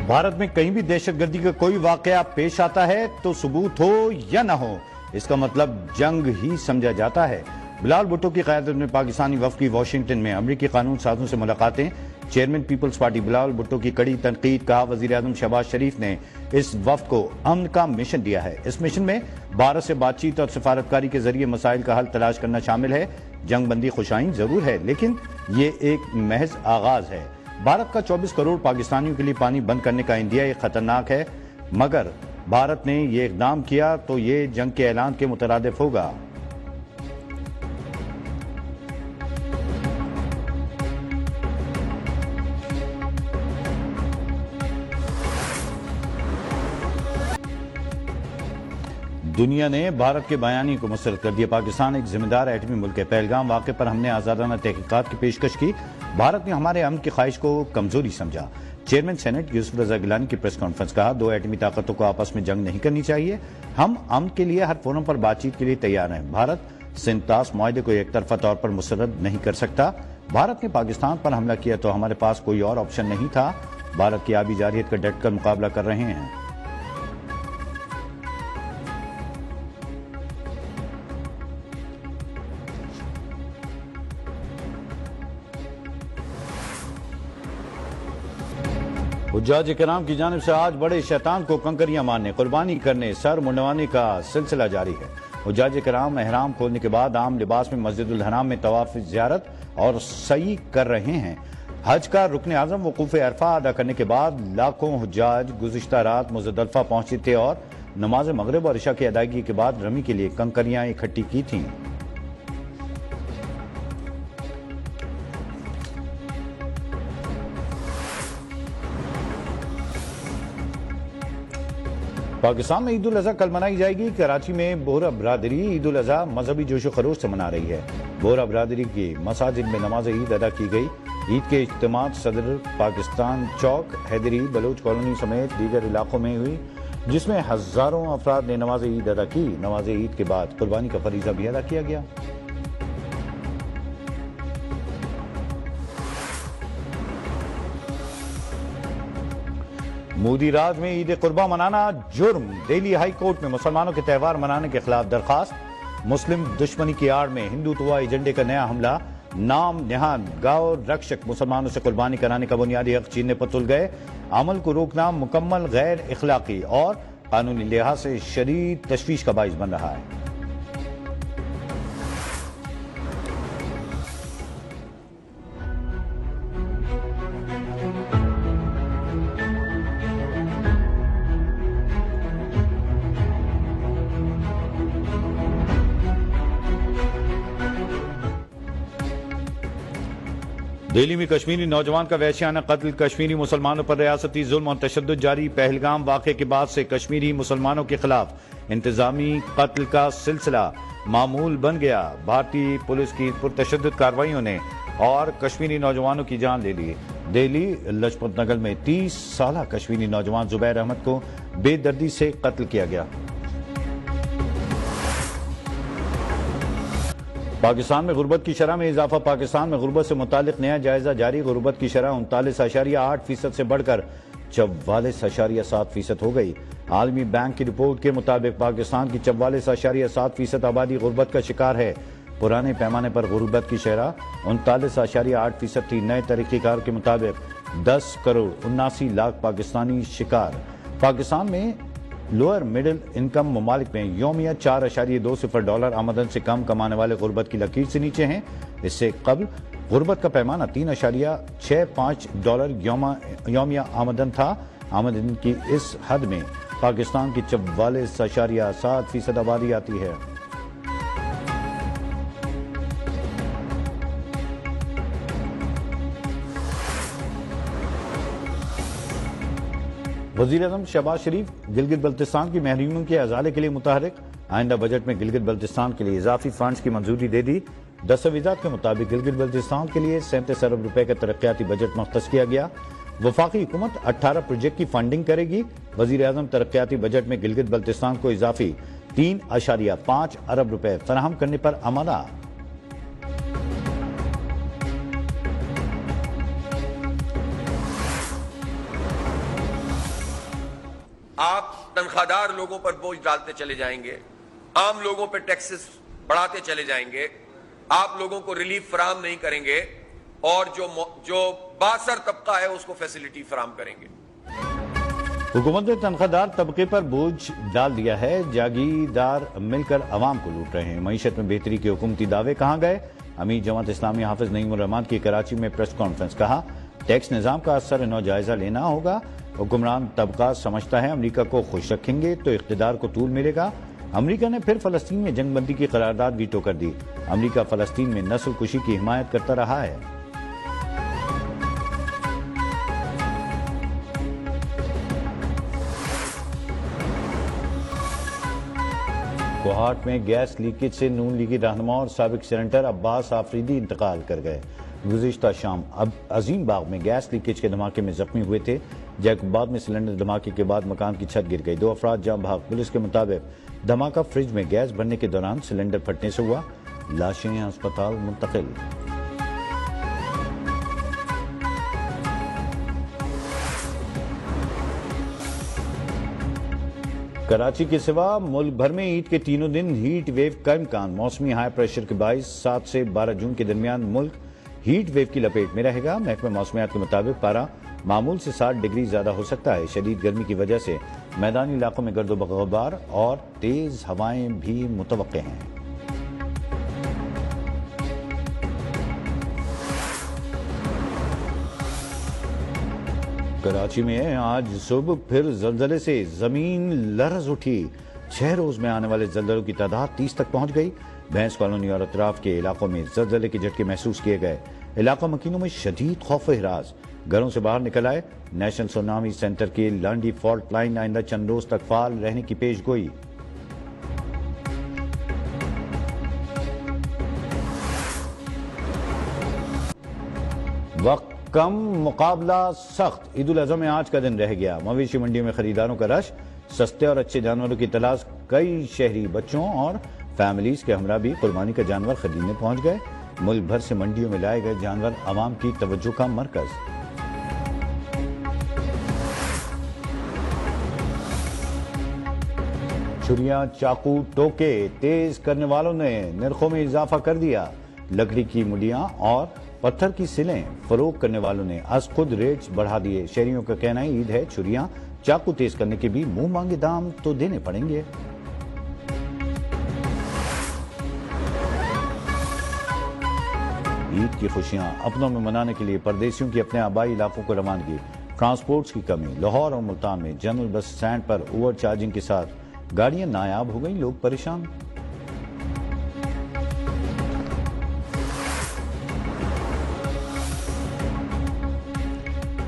بھارت میں کہیں بھی دہشت گردی کا کوئی واقعہ پیش آتا ہے تو ثبوت ہو یا نہ ہو اس کا مطلب جنگ ہی سمجھا جاتا ہے۔ بلال بھٹو کی قیادت میں پاکستانی وفد کی واشنگٹن میں امریکی قانون سازوں سے ملاقاتیں۔ چیئرمین پیپلز پارٹی بلال بھٹو کی کڑی تنقید کا وزیر اعظم شہباز شریف نے اس وفد کو امن کا مشن دیا ہے۔ اس مشن میں بھارت سے بات چیت اور سفارتکاری کے ذریعے مسائل کا حل تلاش کرنا شامل ہے۔ جنگ بندی خوشائن ضرور ہے لیکن یہ ایک محض آغاز ہے۔ بھارت کا 24 کروڑ پاکستانیوں کے لیے پانی بند کرنے کا عندیہ ایک خطرناک ہے، مگر بھارت نے یہ اقدام کیا تو یہ جنگ کے اعلان کے مترادف ہوگا۔ دنیا نے بھارت کے بیانیے کو مسترد کر دیا۔ پاکستان ایک ذمہ دار ایٹمی ملک ہے۔ پہلگام واقعے پر ہم نے آزادانہ تحقیقات کی پیشکش کی۔ بھارت نے ہمارے امن کی خواہش کو کمزوری سمجھا۔ چیئرمین سینٹ یوسف رضا گیلانی کی پریس کانفرنس۔ کہا دو ایٹمی طاقتوں کو آپس میں جنگ نہیں کرنی چاہیے۔ ہم امن کے لیے ہر فورم پر بات چیت کے لیے تیار ہیں۔ بھارت سنتاس معاہدے کو ایک طرفہ طور پر مسترد نہیں کر سکتا۔ بھارت نے پاکستان پر حملہ کیا تو ہمارے پاس کوئی اور آپشن نہیں تھا۔ بھارت کی آبی جارحیت کا ڈٹ کر مقابلہ کر رہے ہیں۔ حجاج کرام کی جانب سے آج بڑے شیطان کو کنکریاں مارنے، قربانی کرنے، سر منڈوانے کا سلسلہ جاری ہے۔ حجاج کرام احرام کھولنے کے بعد عام لباس میں مسجد الحرام میں طواف زیارت اور سعی کر رہے ہیں۔ حج کا رکن اعظم وقوف عرفہ ادا کرنے کے بعد لاکھوں حجاج گزشتہ رات مزدلفہ پہنچے تھے اور نماز مغرب اور عشاء کی ادائیگی کے بعد رمی کے لیے کنکریاں اکٹھی کی تھیں۔ پاکستان میں عید الاضحیٰ کل منائی جائے گی۔ کراچی میں بورا برادری عید الاضحیٰ مذہبی جوش و خروش سے منا رہی ہے۔ بورا برادری کی مساجد میں نماز عید ادا کی گئی۔ عید کے اجتماعات صدر پاکستان چوک، حیدری، بلوچ کالونی سمیت دیگر علاقوں میں ہوئی جس میں ہزاروں افراد نے نماز عید ادا کی۔ نماز عید کے بعد قربانی کا فریضہ بھی ادا کیا گیا۔ مودی راج میں عید قربہ منانا جرم، دہلی ہائی کورٹ میں مسلمانوں کے تہوار منانے کے خلاف درخواست۔ مسلم دشمنی کی آڑ میں ہندوتوا ایجنڈے کا نیا حملہ۔ نام نہاد گاؤ رکشک مسلمانوں سے قربانی کرانے کا بنیادی حق چھیننے پر تل گئے۔ عمل کو روکنا مکمل غیر اخلاقی اور قانونی لحاظ سے شدید تشویش کا باعث بن رہا ہے۔ دہلی میں کشمیری نوجوان کا وحشیانہ قتل، کشمیری مسلمانوں پر ریاستی ظلم اور تشدد جاری۔ پہلگام واقعے کے بعد سے کشمیری مسلمانوں کے خلاف انتظامی قتل کا سلسلہ معمول بن گیا۔ بھارتی پولیس کی پرتشدد کارروائیوں نے اور کشمیری نوجوانوں کی جان لے لی۔ دہلی لاجپت نگر میں 30 سالہ کشمیری نوجوان زبیر احمد کو بے دردی سے قتل کیا گیا۔ پاکستان میں غربت کی شرح میں اضافہ۔ پاکستان میں غربت سے متعلق نیا جائزہ جاری۔ غربت کی شرح 39.8% سے بڑھ کر 44.7% ہو گئی۔ عالمی بینک کی رپورٹ کے مطابق پاکستان کی 44.7% آبادی غربت کا شکار ہے۔ پرانے پیمانے پر غربت کی شرح 39.8% تھی۔ نئے طریقہ کار کے مطابق 10 کروڑ 79 لاکھ پاکستانی شکار۔ پاکستان میں لوئر مڈل انکم ممالک میں یومیہ $4.20 آمدن سے کم کمانے والے غربت کی لکیر سے نیچے ہیں۔ اس سے قبل غربت کا پیمانہ $3.65 یومیہ آمدن تھا۔ آمدن کی اس حد میں پاکستان کی 44.7% آبادی آتی ہے۔ وزیر اعظم شہباز شریف گلگت بلتستان کی محرومیوں کے ازالے کے لیے متحرک۔ آئندہ بجٹ میں گلگت بلتستان کے لیے اضافی فنڈز کی منظوری دے دی۔ دستاویزات کے مطابق گلگت بلتستان کے لیے 37 ارب روپے کا ترقیاتی بجٹ مختص کیا گیا۔ وفاقی حکومت 18 پروجیکٹ کی فنڈنگ کرے گی۔ وزیر اعظم ترقیاتی بجٹ میں گلگت بلتستان کو اضافی 3.5 ارب روپے فراہم کرنے پر آمادہ۔ آپ تنخواہدار لوگوں پر بوجھ ڈالتے چلے جائیں گے, عام لوگوں پہ ٹیکسز بڑھاتے چلے جائیں گے, آپ لوگوں کو ریلیف فراہم نہیں کریں گے, اور جو باثر طبقہ ہے اس کو فیسلٹی فراہم کریں گے. حکومت نے تنخواہدار طبقے پر بوجھ ڈال دیا ہے, جاگیردار مل کر عوام کو لوٹ رہے ہیں. معیشت میں بہتری کے حکومتی دعوے کہاں گئے؟ امیر جماعت اسلامی حافظ نعیم الرحمان کی کراچی میں پریس کانفرنس. کہا ٹیکس نظام کا اثر نو جائزہ لینا ہوگا. حکمران طبقہ سمجھتا ہے امریکہ کو خوش رکھیں گے تو اقتدار کو طول ملے گا. امریکہ نے پھر فلسطین میں جنگ بندی کی قرارداد ویٹو کر دی. امریکہ فلسطین میں نسل کشی کی حمایت کرتا رہا ہے. کوہاٹ میں گیس لیکیج سے نون لیگی رہنما اور سابق سینیٹر عباس آفریدی انتقال کر گئے. گزشتہ شام عظیم باغ میں گیس لیکیج کے دھماکے میں زخمی ہوئے تھے. جیکوباد میں سلنڈر دھماکے کے بعد مکان کی چھت گر گئی. 2 افراد جاں بحق. پولیس کے مطابق دھماکہ فریج میں گیس بھرنے کے دوران سلنڈر پھٹنے سے ہوا. لاشیں ہسپتال منتقل. کراچی کے سوا ملک بھر میں عید کے تینوں دن ہیٹ ویو کا امکان. موسمی ہائی پریشر کے باعث 7 سے 12 جون کے درمیان ملک ہیٹ ویو کی لپیٹ میں رہے گا. محکمہ موسمیات کے مطابق پارہ معمول سے 60 ڈگری زیادہ ہو سکتا ہے. شدید گرمی کی وجہ سے میدانی علاقوں میں گرد و غبار اور تیز ہوائیں بھی متوقع ہیں. کراچی میں آج صبح پھر زلزلے سے زمین لرز اٹھی. 6 روز میں آنے والے زلزلوں کی تعداد 30 تک پہنچ گئی. بھینس کالونی اور اطراف کے علاقوں میں زلزلے کے جھٹکے محسوس کیے گئے. علاقہ مکینوں میں شدید خوف و ہراس. گھروں سے باہر نکل آئے. نیشنل سونامی سینٹر کی لانڈی فالٹ لائن آئندہ چند روز تک فعال رہنے کی پیش گوئی. وقت کم مقابلہ سخت. عید الاضحیٰ میں آج کا دن رہ گیا. مویشی منڈیوں میں خریداروں کا رش. سستے اور اچھے جانوروں کی تلاش. کئی شہری بچوں اور فیملیز کے ہمراہ بھی قربانی کا جانور خریدنے پہنچ گئے. ملک بھر سے منڈیوں میں لائے گئے جانور عوام کی توجہ کا مرکز. چھریاں, چاقو, ٹوکے تیز کرنے والوں نے نرخوں میں اضافہ کر دیا. لکڑی کی مڈیاں اور پتھر کی سلیں فروغ کرنے والوں نے از خود ریٹس بڑھا دیے. شہریوں کا کہنا ہے عید ہے, چھریاں چاقو تیز کرنے کے بھی منہ مانگے دام تو دینے پڑیں گے. عید کی خوشیاں اپنوں میں منانے کے لیے پردیسیوں کی اپنے آبائی علاقوں کو روانگی. ٹرانسپورٹس کی کمی. لاہور اور ملتان میں جنرل بس اسٹینڈ پر اوور چارجنگ کے ساتھ گاڑیاں نایاب ہو گئیں. لوگ پریشان.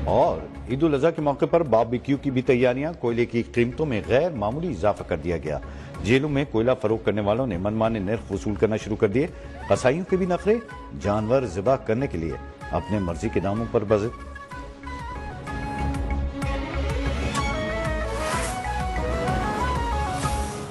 اور عید الاضحیٰ کے موقع پر باربیکیو کی بھی تیاریاں. کوئلے کی قیمتوں میں غیر معمولی اضافہ کر دیا گیا. جیلوں میں کوئلہ فروخ کرنے والوں نے منمانے نرخ وصول کرنا شروع کر دیے. قصائیوں کے بھی نخرے. جانور ذبح کرنے کے لیے اپنے مرضی کے داموں پر بضد.